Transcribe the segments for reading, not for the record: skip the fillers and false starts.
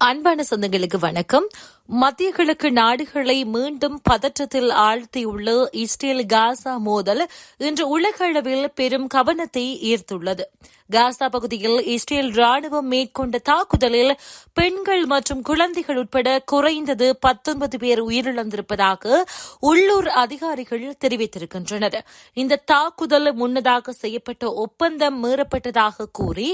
அன்பான சொந்தங்களுக்கு வணக்கம். மத்திய கிழக்கு நாடுகளை மீண்டும் பதற்றத்தில் ஆழ்த்தியுள்ள இஸ்ரேல் காசா மோதல் இன்று உலக அளவில் பெரும் கவனத்தை ஈர்த்துள்ளது. காசா பகுதியில் இஸ்ரேல் ராணுவம் மேற்கொண்ட தாக்குதலில் பெண்கள் மற்றும் குழந்தைகள் உட்பட குறைந்தது 19 பேர் உயிரிழந்திருப்பதாக உள்ளூர் அதிகாரிகள் தெரிவித்திருக்கின்றனர். இந்த தாக்குதல் முன்னதாக செய்யப்பட்ட ஒப்பந்தம் மீறப்பட்டதாக கூறி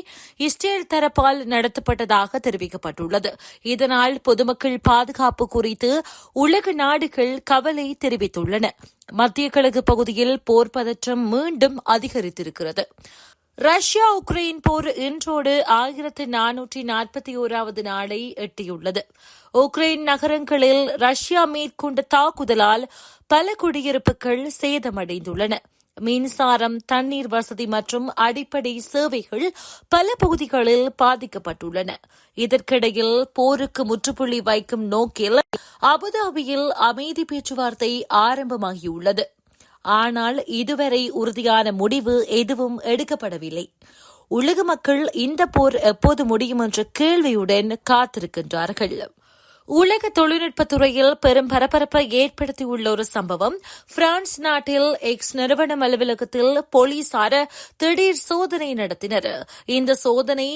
இஸ்ரேல் தரப்பால் நடத்தப்பட்டதாக தெரிவிக்கப்பட்டுள்ளது. இதனால் பொதுமக்கள் பாதுகாப்பு குறித்து உலக நாடுகள் கவலை தெரிவித்துள்ளன. மத்திய கிழக்கு பகுதியில் போர் பதற்றம் மீண்டும் அதிகரித்திருக்கிறது. ரஷ்யா உக்ரைன் போர் இன்றோடு 1441வது நாளை எட்டியுள்ளது. உக்ரைன் நகரங்களில் ரஷ்யா மேற்கொண்ட தாக்குதலால் பல குடியிருப்புகள் சேதமடைந்துள்ளன. மின்சாரம், தண்ணீர் வசதி மற்றும் அடிப்படை சேவைகள் பல பகுதிகளில் பாதிக்கப்பட்டுள்ளன. இதற்கிடையில் போருக்கு முற்றுப்புள்ளி வைக்கும் நோக்கில் அபுதாபியில் அமைதி பேச்சுவார்த்தை ஆரம்பமாகியுள்ளது. ஆனால் இதுவரை உறுதியான முடிவு எதுவும் எடுக்கப்படவில்லை. உலக மக்கள் இந்த போர் எப்போது முடியும் என்ற கேள்வியுடன் காத்திருக்கின்றார்கள். உலக தொழில்நுட்பத் துறையில் பெரும் பரபரப்பை ஏற்படுத்தியுள்ள ஒரு சம்பவம். பிரான்ஸ் நாட்டில் எக்ஸ் நிறுவனம் அலுவலகத்தில் போலீசார் திடீர் சோதனை நடத்தினர். இந்த சோதனை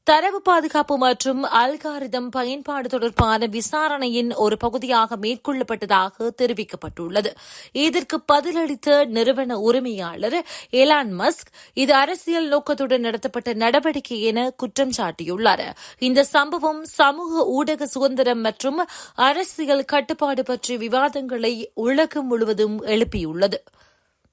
தரவு பாதுகாப்பு மற்றும் அல்காரிதம் பயன்பாடு தொடர்பான விசாரணையின் ஒரு பகுதியாக மேற்கொள்ளப்பட்டதாக தெரிவிக்கப்பட்டுள்ளது. இதற்கு பதிலளித்த நிறுவன உரிமையாளர் எலான் மஸ்க், இது அரசியல் நோக்கத்துடன் நடத்தப்பட்ட நடவடிக்கை என குற்றம் சாட்டியுள்ளார். இந்த சம்பவம் சமூக ஊடக சுதந்திரம் மற்றும் அரசியல் கட்டுப்பாடு பற்றிய விவாதங்களை உலகம் முழுவதும் எழுப்பியுள்ளது.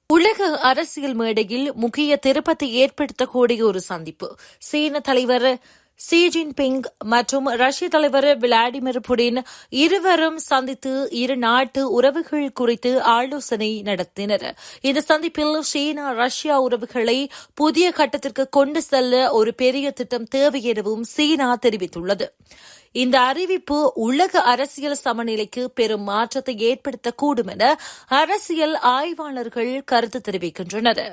உலக அரசியல் மேடையில் முக்கிய திருப்பத்தை ஏற்படுத்தக்கூடிய ஒரு சந்திப்பு. சீன தலைவர் ஷி ஜின்பிங் மற்றும் ரஷ்ய தலைவர் விளாடிமிர் புடின் இருவரும் சந்தித்து இரு நாட்டு உறவுகள் குறித்து ஆலோசனை நடத்தினர். இந்த சந்திப்பில் சீனா ரஷ்யா உறவுகளை புதிய கட்டத்திற்கு கொண்டு செல்ல ஒரு பெரிய திட்டம் தேவை எனவும் சீனா தெரிவித்துள்ளது. இந்த அறிவிப்பு உலக அரசியல் சமநிலைக்கு பெரும் மாற்றத்தை ஏற்படுத்தக்கூடும் என அரசியல் ஆய்வாளர்கள் கருத்து தெரிவிக்கின்றனர்.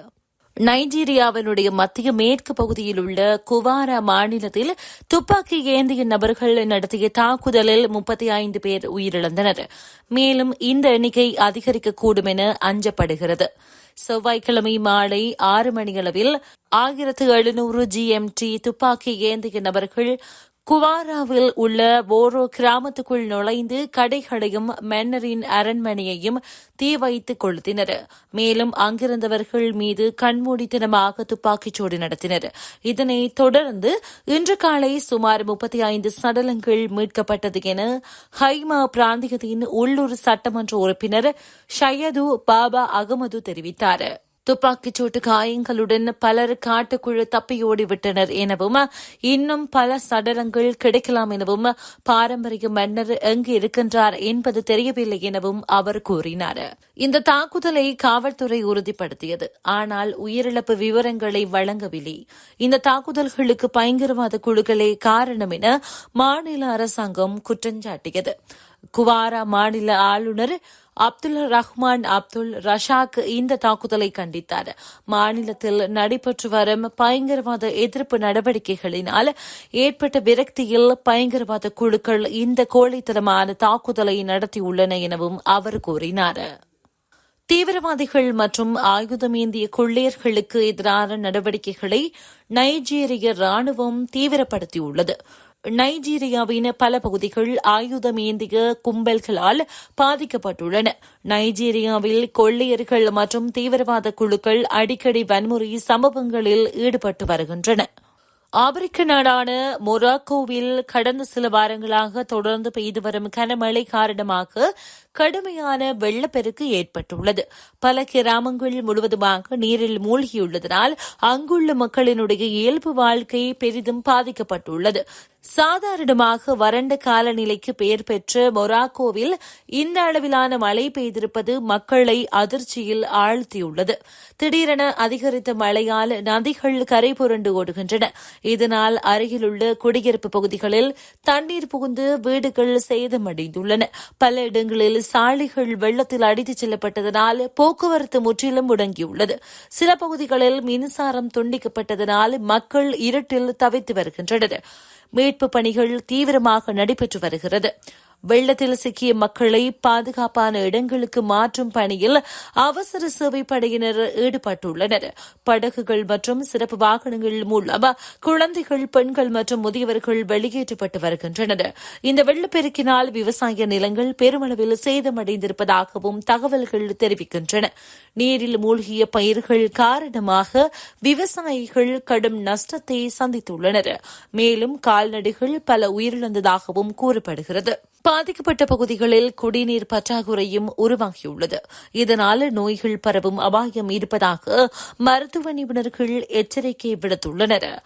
நைஜீரியாவினுடைய மத்திய மேற்கு பகுதியில் உள்ள குவாரா மாநிலத்தில் துப்பாக்கி ஏந்திய நபர்கள் நடத்திய தாக்குதலில் 35 பேர் உயிரிழந்தனர். மேலும் இந்த எண்ணிக்கை அதிகரிக்கக்கூடும் என அஞ்சப்படுகிறது. செவ்வாய்க்கிழமை மாலை 6 மணியளவில் 1700 GMT துப்பாக்கி ஏந்திய நபர்கள் குவாராவில் உள்ள போரோ கிராமத்துக்குள் நுழைந்து கடைகளையும் மன்னரின் அரண்மனையையும் தீ வைத்து கொளுத்தினர். மேலும் அங்கிருந்தவர்கள் மீது கண்மூடித்தனமாக துப்பாக்கிச்சூடு நடத்தினர். இதனைத் தொடர்ந்து இன்று காலை சுமார் 35 சடலங்கள் மீட்கப்பட்டது என ஹைமா பிராந்தியத்தின் உள்ளூர் சட்டமன்ற உறுப்பினர் ஷையது பாபா அகமது தெரிவித்தார். துப்பாக்கிச்சூட்டு காயங்களுடன் பலர் காட்டுக்குள் தப்பியோடிவிட்டனர் எனவும் இன்னும் பல சடலங்கள் கிடைக்கலாம் எனவும் பாரம்பரிய மன்னர் எங்கு இருக்கின்றார் என்பது தெரியவில்லை எனவும் அவர் கூறினார். இந்த தாக்குதலை காவல்துறை உறுதிப்படுத்தியது. ஆனால் உயிரிழப்பு விவரங்களை வழங்கவில்லை. இந்த தாக்குதல்களுக்கு பயங்கரவாத குழுக்களே காரணம் என மாநில அரசாங்கம் குற்றஞ்சாட்டியது. குவாரா மாநில ஆளுநர் அப்துல் ரஹ்மான் அப்துல் ரஷாக் இந்த தாக்குதலை கண்டித்தார். மாநிலத்தில் நடைபெற்று வரும் பயங்கரவாத எதிர்ப்பு நடவடிக்கைகளினால் ஏற்பட்ட விரக்தியில் பயங்கரவாத குழுக்கள் இந்த கோழைத்தனமான தாக்குதலை நடத்தியுள்ளன எனவும் அவர் கூறினார். தீவிரவாதிகள் மற்றும் ஆயுதமேந்திய கொள்ளையர்களுக்கு எதிரான நடவடிக்கைகளை நைஜீரிய ராணுவம் தீவிரப்படுத்தியுள்ளது. நைஜீரியாவின் பல பகுதிகள் ஆயுதமேந்திய கும்பல்களால் பாதிக்கப்பட்டுள்ளன. நைஜீரியாவில் கொள்ளையர்கள் மற்றும் தீவிரவாத குழுக்கள் அடிக்கடி வன்முறை சம்பவங்களில் ஈடுபட்டு வருகின்றன. ஆப்பிரிக்க நாடான மொராக்கோவில் கடந்த சில வாரங்களாக தொடர்ந்து பெய்து வரும் கனமழை காரணமாக கடுமையான வெள்ளப்பெருக்கு ஏற்பட்டுள்ளது. பல கிராமங்கள் முழுவதுமாக நீரில் மூழ்கியுள்ளதனால் அங்குள்ள மக்களினுடைய இயல்பு வாழ்க்கை பெரிதும் பாதிக்கப்பட்டுள்ளது. சாதாரணமாக வறண்ட காலநிலைக்கு பெயர் பெற்ற மொராக்கோவில் இந்த அளவிலான மழை பெய்திருப்பது மக்களை அதிர்ச்சியில் ஆழ்த்தியுள்ளது. திடீரென அதிகரித்த மழையால் நதிகள் கரை புரண்டு ஓடுகின்றன. இதனால் அருகிலுள்ள குடியிருப்பு பகுதிகளில் தண்ணீர் புகுந்து வீடுகள் சேதமடைந்துள்ளன. பல இடங்களில் சாலைகள் வெள்ளத்தில் அடித்துச் செல்லப்பட்டதனால் போக்குவரத்து முற்றிலும் முடங்கியுள்ளது. சில பகுதிகளில் மின்சாரம் துண்டிக்கப்பட்டதனால் மக்கள் இருட்டில் தவித்து வருகின்றனர். மீட்புப் பணிகள் தீவிரமாக நடைபெற்று வருகிறது. வெள்ளத்தில் சிக்கிய மக்களை பாதுகாப்பான இடங்களுக்கு மாற்றும் பணியில் அவசர சேவை படையினர் ஈடுபட்டுள்ளனர். படகுகள் மற்றும் சிறப்பு வாகனங்கள் மூலம் குழந்தைகள், பெண்கள் மற்றும் முதியவர்கள் வெளியேற்றப்பட்டு வருகின்றனர். இந்த வெள்ளப்பெருக்கினால் விவசாய நிலங்கள் பெருமளவில் சேதமடைந்திருப்பதாகவும் தகவல்கள் தெரிவிக்கின்றன. நீரில் மூழ்கிய பயிர்கள் காரணமாக விவசாயிகள் கடும் நஷ்டத்தை சந்தித்துள்ளனர். மேலும் கால்நடைகள் பல உயிரிழந்ததாகவும் கூறப்படுகிறது. பாதிக்கப்பட்ட பகுதிகளில் குடிநீர் பற்றாக்குறையும் உருவாகியுள்ளது. இதனால் நோய்கள் பரவும் அபாயம் இருப்பதாக மருத்துவ நிபுணர்கள் எச்சரிக்கை விடுத்துள்ளனர்.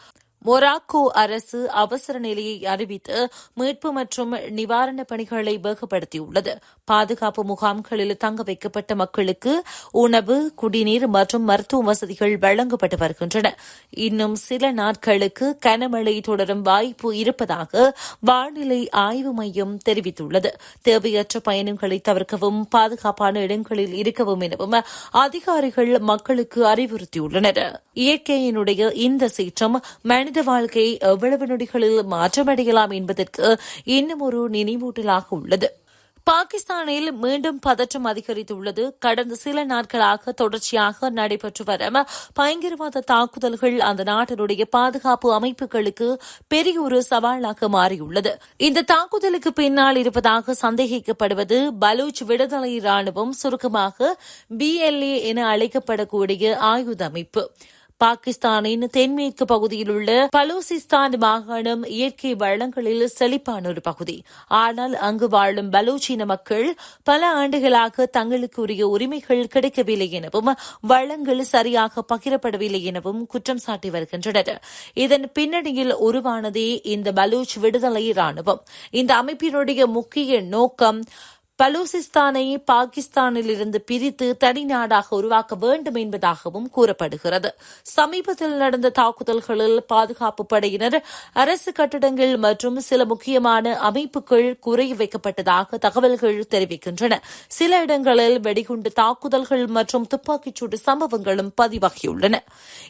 மொராக்கோ அரசு அவசர நிலையை அறிவித்து மீட்பு மற்றும் நிவாரணப் பணிகளை வேகப்படுத்தியுள்ளது. பாதுகாப்பு முகாம்களில் தங்க வைக்கப்பட்ட மக்களுக்கு உணவு, குடிநீர் மற்றும் மருத்துவ வசதிகள் வழங்கப்பட்டு வருகின்றன. இன்னும் சில நாட்களுக்கு கனமழை தொடரும் வாய்ப்பு இருப்பதாக வானிலை ஆய்வு மையம் தெரிவித்துள்ளது. தேவையற்ற பயணங்களை தவிர்க்கவும், பாதுகாப்பான இடங்களில் இருக்கவும் எனவும் அதிகாரிகள் மக்களுக்கு அறிவுறுத்தியுள்ளனர். இயற்கையினுடைய இந்த சீற்றம் மனித வாழ்க்கை எவ்வளவு நொடிகளில் மாற்றமடையலாம் என்பதற்கு இன்னும் ஒரு நினைவூட்டலாக உள்ளது. பாகிஸ்தானில் மீண்டும் பதற்றம் அதிகரித்துள்ளது. கடந்த சில நாட்களாக தொடர்ச்சியாக நடைபெற்று வரும் பயங்கரவாத தாக்குதல்கள் அந்த நாட்டினுடைய பாதுகாப்பு அமைப்புகளுக்கு பெரிய ஒரு சவாலாக மாறியுள்ளது. இந்த தாக்குதலுக்கு பின்னால் இருப்பதாக சந்தேகிக்கப்படுவது பலூச் விடுதலை ராணுவம், சுருக்கமாக BLA என அழைக்கப்படக்கூடிய ஆயுத அமைப்பு. பாகிஸ்தானின் தென்மேற்கு பகுதியில் உள்ள பலூசிஸ்தான் மாகாணம் இயற்கை வளங்களில் செழிப்பான ஒரு பகுதி. ஆனால் அங்கு வாழும் பலூச்சின மக்கள் பல ஆண்டுகளாக தங்களுக்கு உரிய உரிமைகள் கிடைக்கவில்லை எனவும், வளங்கள் சரியாக பகிரப்படவில்லை எனவும் குற்றம் சாட்டி வருகின்றனர். இதன் பின்னணியில் உருவானதே இந்த பலூச் விடுதலை ராணுவம். இந்த அமைப்பினுடைய முக்கிய நோக்கம் பலூசிஸ்தானை பாகிஸ்தானிலிருந்து பிரித்து தனிநாடாக உருவாக்க வேண்டும் என்பதாகவும் கூறப்படுகிறது. சமீபத்தில் நடந்த தாக்குதல்களில் பாதுகாப்பு படையினர், அரசு கட்டடங்கள் மற்றும் சில முக்கியமான அமைப்புகள் குறி வைக்கப்பட்டதாக தகவல்கள் தெரிவிக்கின்றன. சில இடங்களில் வெடிகுண்டு தாக்குதல்கள் மற்றும் துப்பாக்கிச்சூடு சம்பவங்களும் பதிவாகியுள்ளன.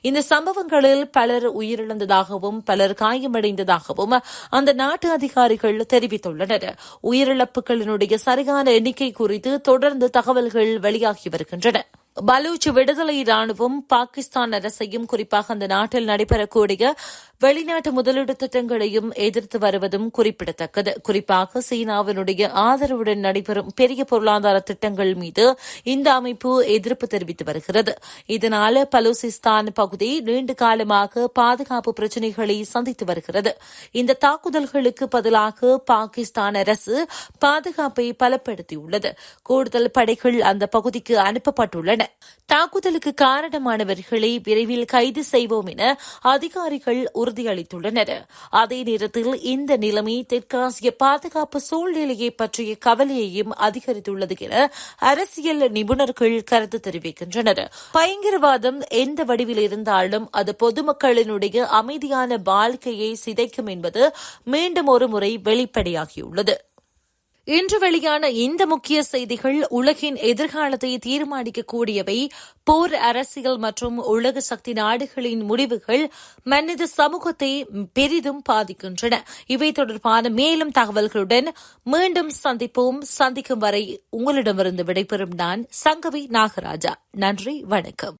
இந்த சம்பவங்களில் பலர் உயிரிழந்ததாகவும் பலர் காயமடைந்ததாகவும் அந்த நாட்டு அதிகாரிகள் தெரிவித்துள்ளனர். உயிரிழப்புகளினுடைய சரியான எண்ணிக்கை குறித்து தொடர்ந்து தகவல்கள் வெளியாகி வருகின்றன. பலூச் விடுதலை ராணுவம் பாகிஸ்தான் அரசையும், குறிப்பாக அந்த நாட்டில் நடைபெறக்கூடிய வெளிநாட்டு முதலீடு திட்டங்களையும் எதிர்த்து வருவதும் குறிப்பிடத்தக்கது. குறிப்பாக சீனாவினுடைய ஆதரவுடன் நடைபெறும் பெரிய பொருளாதார திட்டங்கள் மீது இந்த அமைப்பு எதிர்ப்பு தெரிவித்து வருகிறது. இதனால் பலூசிஸ்தான் பகுதி நீண்ட காலமாக பாதுகாப்பு பிரச்சினைகளை சந்தித்து வருகிறது. இந்த தாக்குதல்களுக்கு பதிலாக பாகிஸ்தான் அரசு பாதுகாப்பை பலப்படுத்தியுள்ளது. கூடுதல் படைகள் அந்த பகுதிக்கு அனுப்பப்பட்டுள்ளன. தாக்குதலுக்கு காரணமானவர்களை விரைவில் கைது செய்வோம் என அதிகாரிகள் உறுதியளித்துள்ளனர். அதே நேரத்தில் இந்த நிலைமை தெற்காசிய பாதுகாப்பு சூழ்நிலையை பற்றிய கவலையையும் அதிகரித்துள்ளது என அரசியல் நிபுணர்கள் கருத்து தெரிவிக்கின்றனர். பயங்கரவாதம் எந்த வடிவில் இருந்தாலும் அது பொதுமக்களினுடைய அமைதியான வாழ்க்கையை சிதைக்கும் என்பது மீண்டும் ஒருமுறை வெளிப்படையாகியுள்ளது. இன்று வெளியான இந்த முக்கிய செய்திகள் உலகின் எதிர்காலத்தை தீர்மானிக்கக்கூடியவை. போர், அரசியல் மற்றும் உலக சக்தி நாடுகளின் முடிவுகள் மனித சமூகத்தை பெரிதும் பாதிக்கின்றன. இவை தொடர்பான மேலும் தகவல்களுடன் மீண்டும் சந்திப்போம். சந்திக்கும் வரை உங்களிடமிருந்து விடைபெறும் நான் சங்கவி நாகராஜா. நன்றி, வணக்கம்.